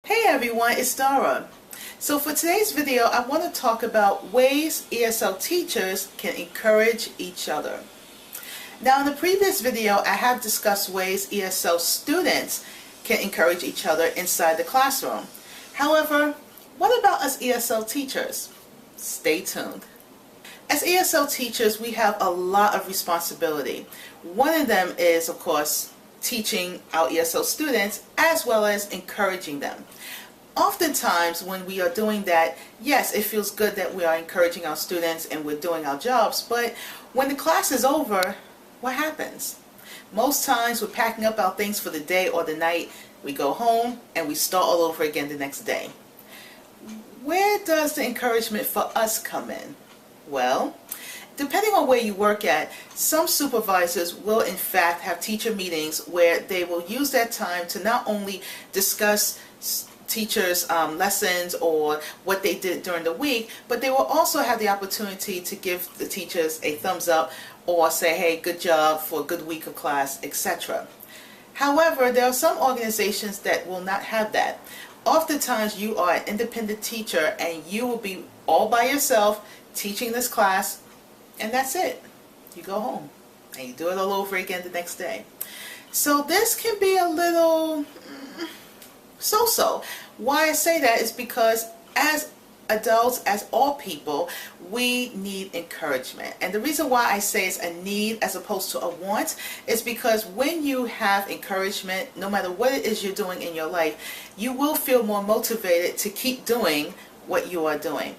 Hey everyone, it's Dara. So for today's video, I want to talk about ways ESL teachers can encourage each other. Now in the previous video, I have discussed ways ESL students can encourage each other inside the classroom. However, what about us ESL teachers? Stay tuned. As ESL teachers, we have a lot of responsibility. One of them is, of course, teaching our ESL students as well as encouraging them. Oftentimes when we are doing that, yes, it feels good that we are encouraging our students and we're doing our jobs, but when the class is over, what happens? Most times we're packing up our things for the day or the night, we go home and we start all over again the next day. Where does the encouragement for us come in? Well, depending on where you work at, some supervisors will in fact have teacher meetings where they will use that time to not only discuss teachers' lessons or what they did during the week, but they will also have the opportunity to give the teachers a thumbs up or say, hey, good job for a good week of class, etc. However, there are some organizations that will not have that. Oftentimes you are an independent teacher and you will be all by yourself teaching this class, and that's it. You go home and you do it all over again the next day. So this can be a little so-so. Why I say that is because as adults, as all people, we need encouragement. And the reason why I say it's a need as opposed to a want is because when you have encouragement, no matter what it is you're doing in your life, you will feel more motivated to keep doing what you are doing.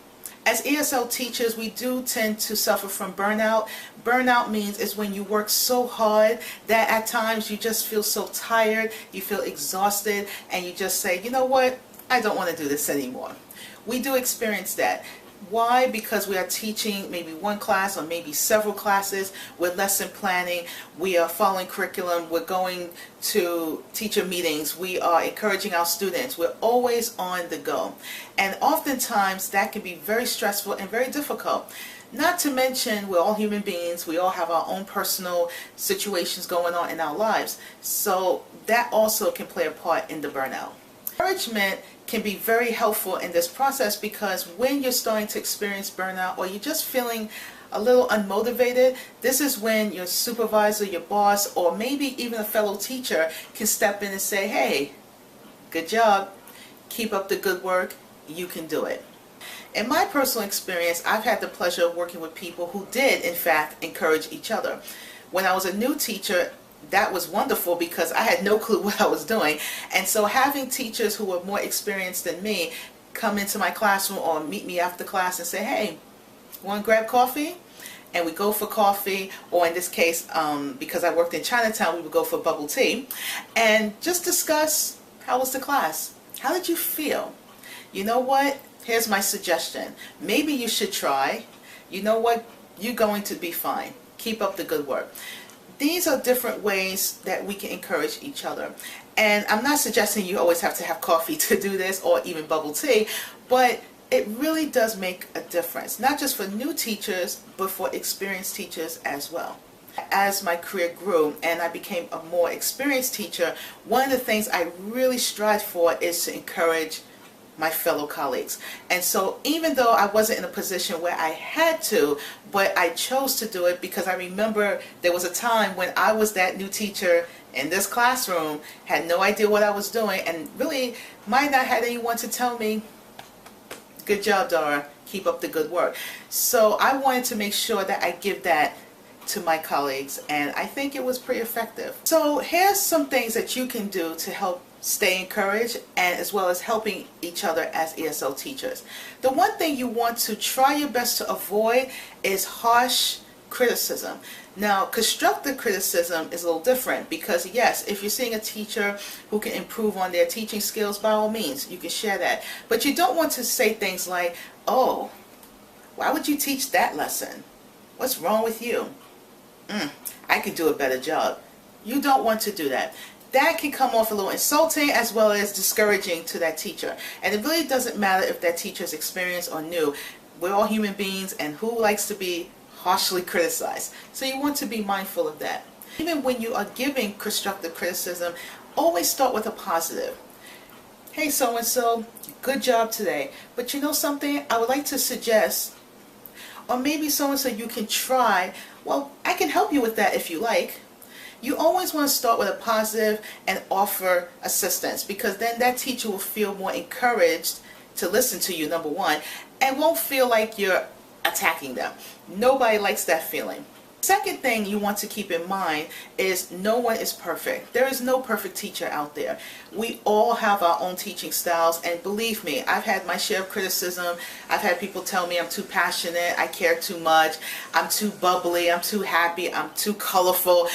As ESL teachers, we do tend to suffer from burnout. Burnout means is when you work so hard that at times you just feel so tired, you feel exhausted, and you just say, you know what, I don't want to do this anymore. We do experience that. Why? Because we are teaching maybe one class or maybe several classes. We're lesson planning. We are following curriculum. We're going to teacher meetings. We are encouraging our students. We're always on the go. And oftentimes that can be very stressful and very difficult. Not to mention, we're all human beings. We all have our own personal situations going on in our lives. So that also can play a part in the burnout. Encouragement can be very helpful in this process because when you're starting to experience burnout or you're just feeling a little unmotivated, this is when your supervisor, your boss, or maybe even a fellow teacher can step in and say, hey, good job, keep up the good work, you can do it. In my personal experience, I've had the pleasure of working with people who did in fact encourage each other. When I was a new teacher, that was wonderful because I had no clue what I was doing, and so having teachers who were more experienced than me come into my classroom or meet me after class and say, hey, want to grab coffee? And we go for coffee, or in this case, because I worked in Chinatown, we would go for bubble tea and just discuss how was the class? How did you feel? You know what? Here's my suggestion. Maybe you should try. You know what? You're going to be fine. Keep up the good work. These are different ways that we can encourage each other. And I'm not suggesting you always have to have coffee to do this or even bubble tea, but it really does make a difference, not just for new teachers, but for experienced teachers as well. As my career grew and I became a more experienced teacher, one of the things I really strive for is to encourage my fellow colleagues. And so even though I wasn't in a position where I had to, but I chose to do it because I remember there was a time when I was that new teacher in this classroom, had no idea what I was doing, and really might not have anyone to tell me, good job, Dara, keep up the good work. So I wanted to make sure that I give that to my colleagues, and I think it was pretty effective. So here's some things that you can do to help stay encouraged and as well as helping each other as ESL teachers. The one thing you want to try your best to avoid is harsh criticism. Now, constructive criticism is a little different because yes, if you're seeing a teacher who can improve on their teaching skills, by all means, you can share that. But you don't want to say things like, oh, why would you teach that lesson? What's wrong with you? I could do a better job. You don't want to do that. That can come off a little insulting as well as discouraging to that teacher. And it really doesn't matter if that teacher is experienced or new. We're all human beings, and who likes to be harshly criticized? So you want to be mindful of that. Even when you are giving constructive criticism, always start with a positive. Hey so-and-so, good job today. But you know something? I would like to suggest, or maybe so-and-so you can try, well, I can help you with that if you like. You always want to start with a positive and offer assistance, because then that teacher will feel more encouraged to listen to you, number one, and won't feel like you're attacking them. Nobody likes that feeling. Second thing you want to keep in mind is no one is perfect. There is no perfect teacher out there. We all have our own teaching styles, and believe me, I've had my share of criticism. I've had people tell me I'm too passionate, I care too much, I'm too bubbly, I'm too happy, I'm too colorful,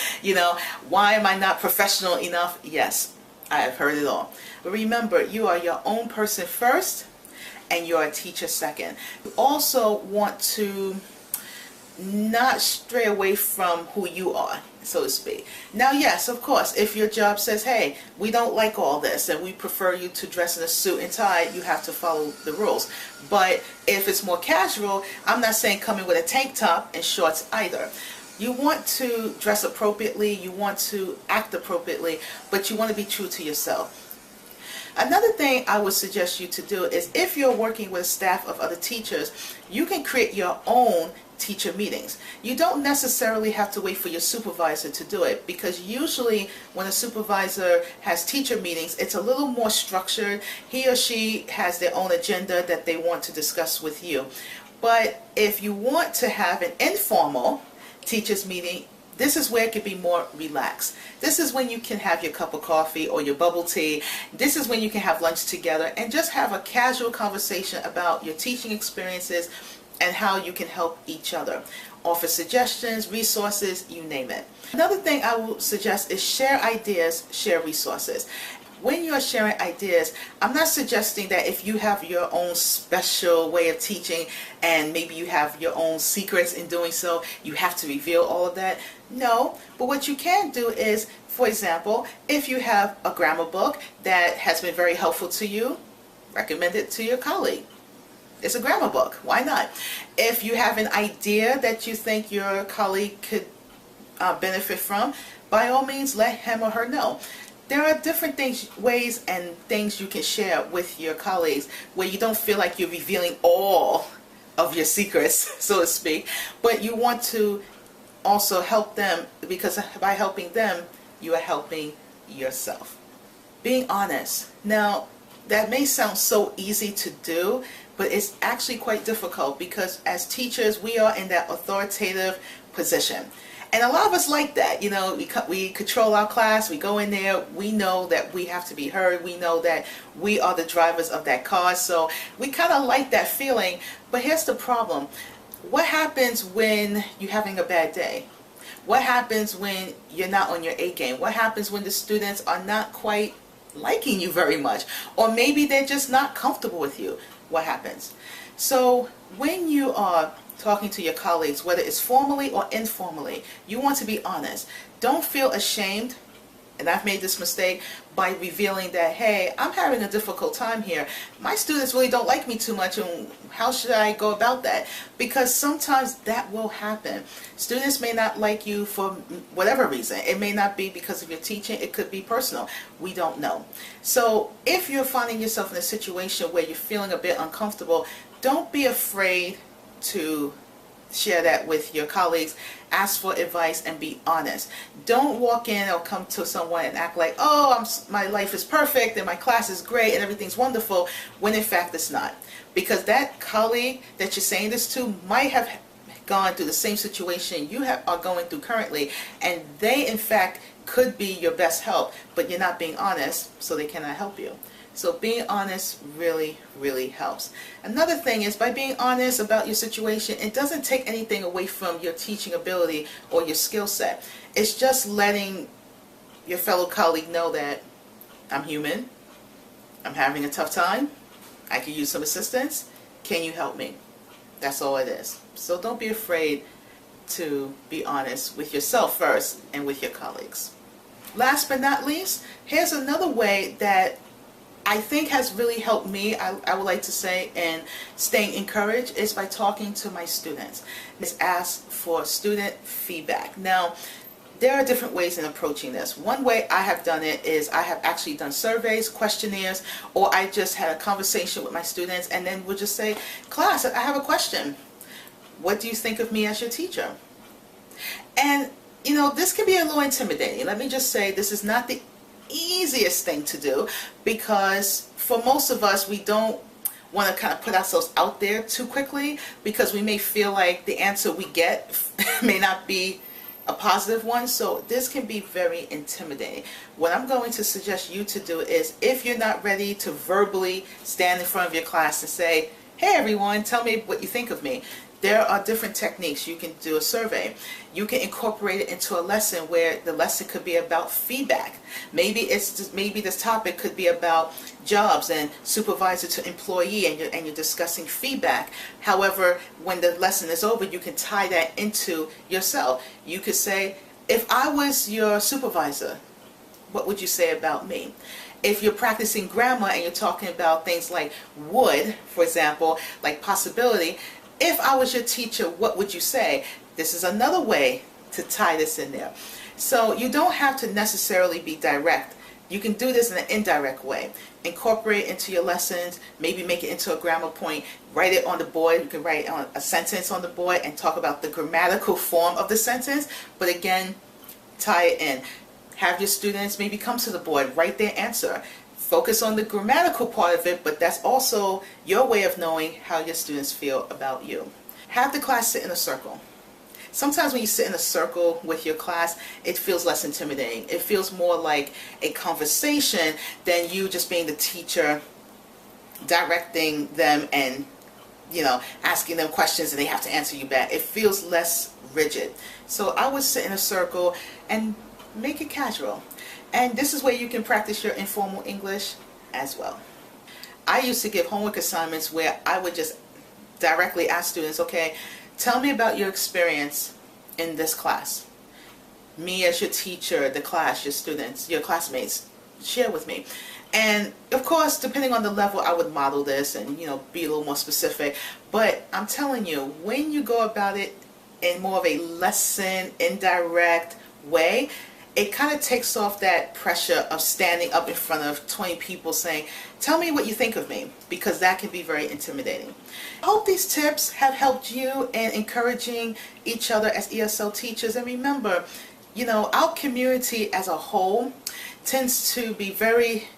why am I not professional enough? Yes, I have heard it all. But remember, you are your own person first, and you're a teacher second. You also want to not stray away from who you are, so to speak. Now, yes, of course, if your job says, hey, we don't like all this and we prefer you to dress in a suit and tie, you have to follow the rules. But if it's more casual, I'm not saying come in with a tank top and shorts either. You want to dress appropriately, you want to act appropriately, but you want to be true to yourself. Another thing I would suggest you to do is, if you're working with a staff of other teachers, you can create your own teacher meetings. You don't necessarily have to wait for your supervisor to do it, because usually when a supervisor has teacher meetings, it's a little more structured. He or she has their own agenda that they want to discuss with you. But if you want to have an informal teachers meeting, this is where it can be more relaxed. This is when you can have your cup of coffee or your bubble tea. This is when you can have lunch together and just have a casual conversation about your teaching experiences and how you can help each other. Offer suggestions, resources, you name it. Another thing I will suggest is share ideas, share resources. When you're sharing ideas, I'm not suggesting that if you have your own special way of teaching and maybe you have your own secrets in doing so, you have to reveal all of that. No, but what you can do is, for example, if you have a grammar book that has been very helpful to you, recommend it to your colleague. It's a grammar book. Why not? If you have an idea that you think your colleague could benefit from, by all means, let him or her know. There are different ways and things you can share with your colleagues where you don't feel like you're revealing all of your secrets, so to speak, but you want to also help them, because by helping them, you are helping yourself. Being honest. Now, that may sound so easy to do, but it's actually quite difficult, because as teachers, we are in that authoritative position. And a lot of us like that, we control our class, we go in there, we know that we have to be heard, we know that we are the drivers of that car, so we kind of like that feeling. But here's the problem. What happens when you're having a bad day? What happens when you're not on your A game? What happens when the students are not quite liking you very much? Or maybe they're just not comfortable with you? What happens? So when you are talking to your colleagues, whether it's formally or informally, you want to be honest. Don't feel ashamed, and I've made this mistake, by revealing that, hey, I'm having a difficult time here. My students really don't like me too much, and how should I go about that? Because sometimes that will happen. Students may not like you for whatever reason. It may not be because of your teaching. It could be personal. We don't know. So if you're finding yourself in a situation where you're feeling a bit uncomfortable, don't be afraid to share that with your colleagues. Ask for advice and be honest. Don't walk in or come to someone and act like, oh, my life is perfect and my class is great and everything's wonderful, when in fact it's not. Because that colleague that you're saying this to might have gone through the same situation you are going through currently, and they in fact could be your best help, but you're not being honest, so they cannot help you. So being honest really, really helps. Another thing is, by being honest about your situation, it doesn't take anything away from your teaching ability or your skill set. It's just letting your fellow colleague know that I'm human, I'm having a tough time, I could use some assistance, can you help me? That's all it is. So don't be afraid to be honest with yourself first and with your colleagues. Last but not least, here's another way that I think has really helped me, I would like to say, in staying encouraged, is by talking to my students. Is ask for student feedback. Now, there are different ways in approaching this. One way I have done it is I have actually done surveys, questionnaires, or I just had a conversation with my students and then would just say, class, I have a question. What do you think of me as your teacher? And you know, this can be a little intimidating. Let me just say this is not the easiest thing to do, because for most of us, we don't want to kind of put ourselves out there too quickly, because we may feel like the answer we get may not be a positive one. So this can be very intimidating. What I'm going to suggest you to do is, if you're not ready to verbally stand in front of your class and say, hey everyone, tell me what you think of me, there are different techniques. You can do a survey. You can incorporate it into a lesson where the lesson could be about feedback. Maybe this topic could be about jobs and supervisor to employee, and you're discussing feedback. However, when the lesson is over, you can tie that into yourself. You could say, if I was your supervisor, what would you say about me? If you're practicing grammar and you're talking about things like would, for example, like possibility, if I was your teacher, what would you say? This is another way to tie this in there. So you don't have to necessarily be direct. You can do this in an indirect way. Incorporate it into your lessons, maybe make it into a grammar point, write it on the board. You can write on a sentence on the board and talk about the grammatical form of the sentence, but again, tie it in. Have your students maybe come to the board, write their answer. Focus on the grammatical part of it, but that's also your way of knowing how your students feel about you. Have the class sit in a circle. Sometimes when you sit in a circle with your class, it feels less intimidating. It feels more like a conversation than you just being the teacher directing them and, you know, asking them questions and they have to answer you back. It feels less rigid. So I would sit in a circle and make it casual. And this is where you can practice your informal English as well. I used to give homework assignments where I would just directly ask students, okay, tell me about your experience in this class. Me as your teacher, the class, your students, your classmates, share with me. And of course, depending on the level, I would model this and, you know, be a little more specific. But I'm telling you, when you go about it in more of a lesson, indirect way, it kind of takes off that pressure of standing up in front of 20 people saying, tell me what you think of me, because that can be very intimidating. I hope these tips have helped you in encouraging each other as ESL teachers. And remember, you know, our community as a whole tends to be very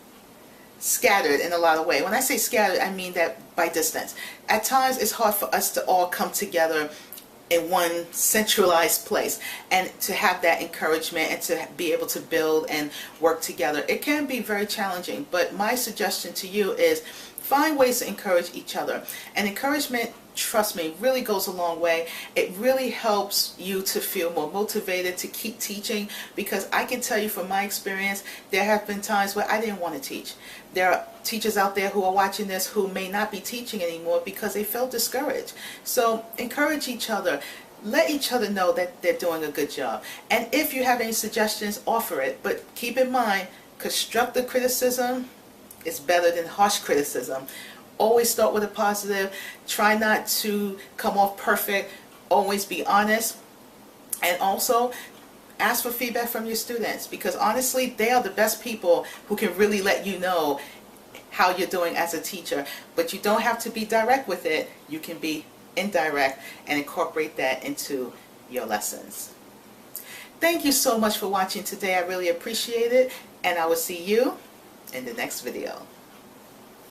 scattered in a lot of ways. When I say scattered, I mean that by distance. At times, it's hard for us to all come together in one centralized place and to have that encouragement and to be able to build and work together. It can be very challenging, but my suggestion to you is find ways to encourage each other. And encouragement, trust me, really goes a long way. It really helps you to feel more motivated to keep teaching, because I can tell you from my experience, there have been times where I didn't want to teach. There are teachers out there who are watching this who may not be teaching anymore because they felt discouraged. So encourage each other. Let each other know that they're doing a good job. And if you have any suggestions, offer it. But keep in mind, constructive criticism is better than harsh criticism. Always start with a positive. Try not to come off perfect. Always be honest. And also, ask for feedback from your students, because honestly, they are the best people who can really let you know how you're doing as a teacher. But you don't have to be direct with it. You can be indirect and incorporate that into your lessons. Thank you so much for watching today. I really appreciate it, and I will see you in the next video.